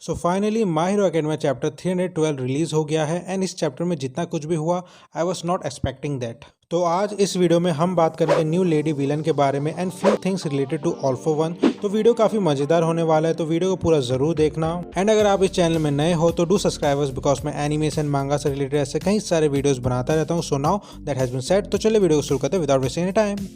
So finally my Hero academy chapter 312 release हो गया है एंड इस चैप्टर में जितना कुछ भी हुआ I was not expecting that. तो आज इस वीडियो में हम बात करेंगे न्यू लेडी विलन के बारे में and few things related to All for One. तो वीडियो काफी मजेदार होने वाला है, तो वीडियो को पूरा जरूर देखना। एंड अगर आप इस चैनल में नए हो तो डू सब्सक्राइबर्स, बिकॉज मैं एनिमेशन मांगा से रिलेटेड ऐसे कई सारे वीडियोस बनाता रहता हूँ। So now that has been said, तो चलिए वीडियो को शुरू करते हैं विदाउट वेस्टिंग एनी टाइम।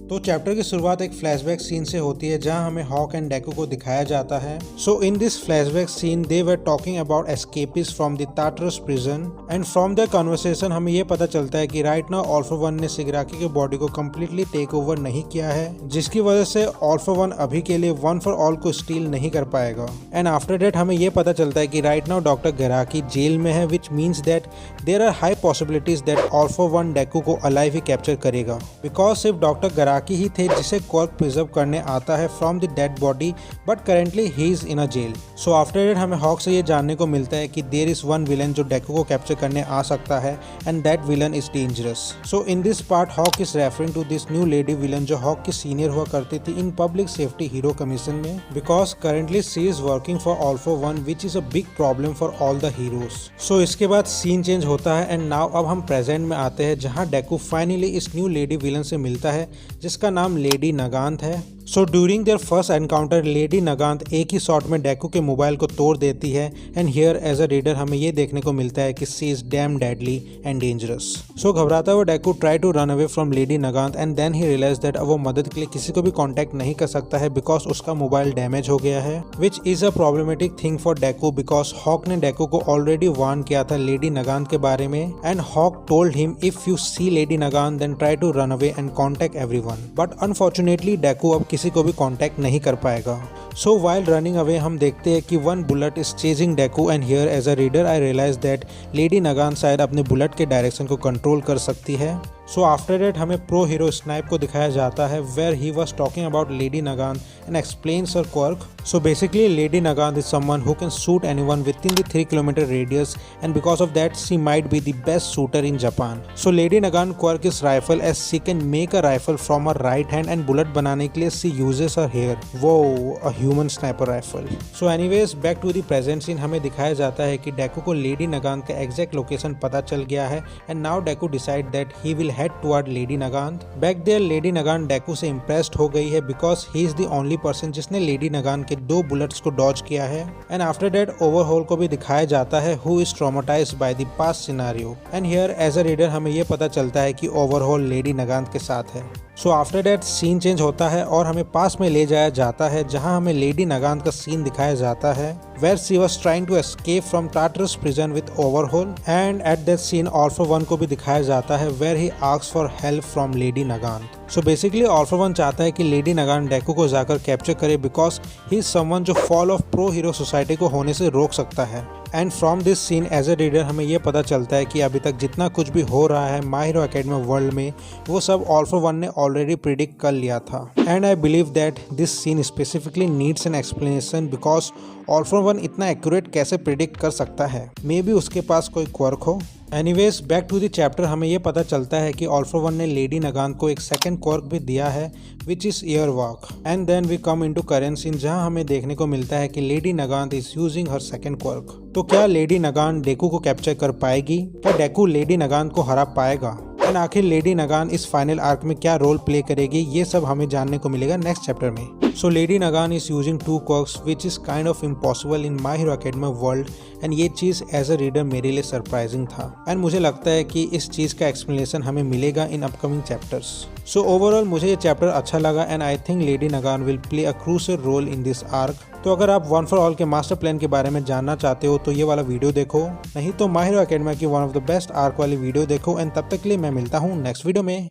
तो चैप्टर की शुरुआत एक फ्लैशबैक सीन से होती है जहां हमें हॉक एंड डेकू को दिखाया जाता है। So in this flashback scene they were talking about escapist from the Tartarus prison and from the conversation हमें ये पता चलता है कि right now All for one ने शिगाराकी की बॉडी को कम्प्लीटली टेक ओवर नहीं किया है, जिसकी वजह से ऑल फॉर वन अभी के लिए वन फॉर ऑल को स्टील नहीं कर पाएगा। एंड आफ्टर डेट हमें ये पता चलता है कि right now doctor Garaki jail में है, which means that there are high possibilities that All for One Deku को अलाइव ही कैप्चर करेगा, बिकॉज सिर्फ डॉक्टर गराकी ही थे जिसे क्वर्क प्रिजर्व करने आता है from the dead body, but currently he is in a jail. So after that हमें हॉक से ये जानने को मिलता है कि देयर इज वन विलन जो डेकू को कैप्चर करने आ सकता है and that villain is dangerous. So in this part Hawk is referring to this new lady villain जो हॉक की सीनियर हुआ करती थी in public safety hero commission में, because currently she is working for All for One which is a big problem for all the heroes. So इसके बाद scene change होता है एंड नाउ अब हम प्रेजेंट में आते हैं जहां डेकू फाइनली इस न्यू लेडी विलन से मिलता है जिसका नाम लेडी नगांत है। So during their first encounter Lady Nagant एक ही शॉट में डेकू के मोबाइल को तोड़ देती है and here as a reader हमें ये देखने को मिलता है कि she is damn deadly and dangerous. So घबराता हुआ Deku try to run away from Lady Nagant and then he realize that अब वो मदद के लिए किसी को भी कांटेक्ट नहीं कर सकता है बिकॉज उसका मोबाइल डैमेज हो गया है, which is a problematic thing for Deku because Hawk ने डेकू को ऑलरेडी वार्न किया था लेडी नगांत के बारे में and Hawk told him if you see Lady Nagant then try to run away and contact everyone, but unfortunately Deku अब किसी को भी कांटेक्ट नहीं कर पाएगा। सो वाइल रनिंग अवे हम देखते हैं कि one bullet is chasing Deku and here as a reader I realize that Lady Nagant शायद अपने बुलेट के डायरेक्शन को कंट्रोल कर सकती है। सो आफ्टर दैट हमें प्रो हीरो स्नाइप को दिखाया जाता है where he was talking about Lady Nagant and explains her quirk. So basically Lady Nagant is someone who can shoot anyone within the 3 kilometre radius and because of that she might be the best shooter in Japan. So Lady Nagant quirk is rifle as she can make a rifle from her right hand and bullet बनाने के लिए she uses her hair, वो a human sniper rifle. So anyways back to the present scene हमें दिखाया जाता है कि डेकू को लेडी नगांत का एग्जैक्ट लोकेशन पता चल गया है and now Deku decide that he will head toward Lady Nagant. Back there Lady Nagant Deku से इम्प्रेस्ड हो गई है because he is the only person जिसने लेडी नगांत के 2 बुलेट्स को डॉज किया है एंड आफ्टर दैट ओवरहोल को भी दिखाया जाता है who is traumatized by the past scenario and here as a reader हमें यह पता चलता है कि ओवरहोल लेडी नगांत के साथ है। So after that scene change होता है और हमें पास में ले जाया जाता है जहां हमें लेडी नगांत का सीन दिखाया जाता है where she was trying to escape from Tartarus prison with Overhaul and at that scene All for One को भी दिखाया जाता है where he asks for help from Lady Nagant. So basically All for One चाहता है कि Lady Nagant डेकू को जाकर कैप्चर करे बिकॉज ही इज समवन जो fall of pro hero society को होने से रोक सकता है। And from this scene as a reader हमें यह पता चलता है कि अभी तक जितना कुछ भी हो रहा है माय हीरो एकेडमी वर्ल्ड में वो सब ऑल फॉर वन ने ऑलरेडी प्रिडिक्ट कर लिया था and I believe that this scene specifically needs an explanation because all for one इतना एक्यूरेट कैसे प्रिडिक्ट कर सकता है, मे बी उसके पास कोई क्वर्क हो। Anyways back to the chapter हमें यह पता चलता है कि ऑल फॉर वन ने लेडी नगांत को एक सेकंड क्वर्क भी दिया है which is ear walk and then we come into current scene जहां हमें देखने को मिलता है कि Lady Nagant is using her second quirk. तो क्या लेडी नगांत डेकू को कैप्चर कर पाएगी? क्या डेकू लेडी नगांत को हरा पाएगा? एंड आखिर लेडी नगांत इस फाइनल आर्क में क्या रोल प्ले करेगी, ये सब हमें जानने को मिलेगा नेक्स्ट चैप्टर में। So Lady Nagant is using 2 quirks which is kind of impossible in My Hero Academy world and ये चीज एज अ रीडर मेरे लिए सरप्राइजिंग था एंड मुझे लगता है कि इस चीज का एक्सप्लेनेशन हमें मिलेगा in upcoming chapters. So overall मुझे ये चैप्टर अच्छा लगा and I think Lady Nagant will play a crucial role in this arc. तो अगर आप वन फॉर ऑल के मास्टर प्लान के बारे में जानना चाहते हो तो ये वाला वीडियो देखो, नहीं तो माय हीरो एकेडमी की one of the best arc वाली वीडियो देखो एंड तब तक के लिए मैं मिलता हूँ नेक्स्ट वीडियो में।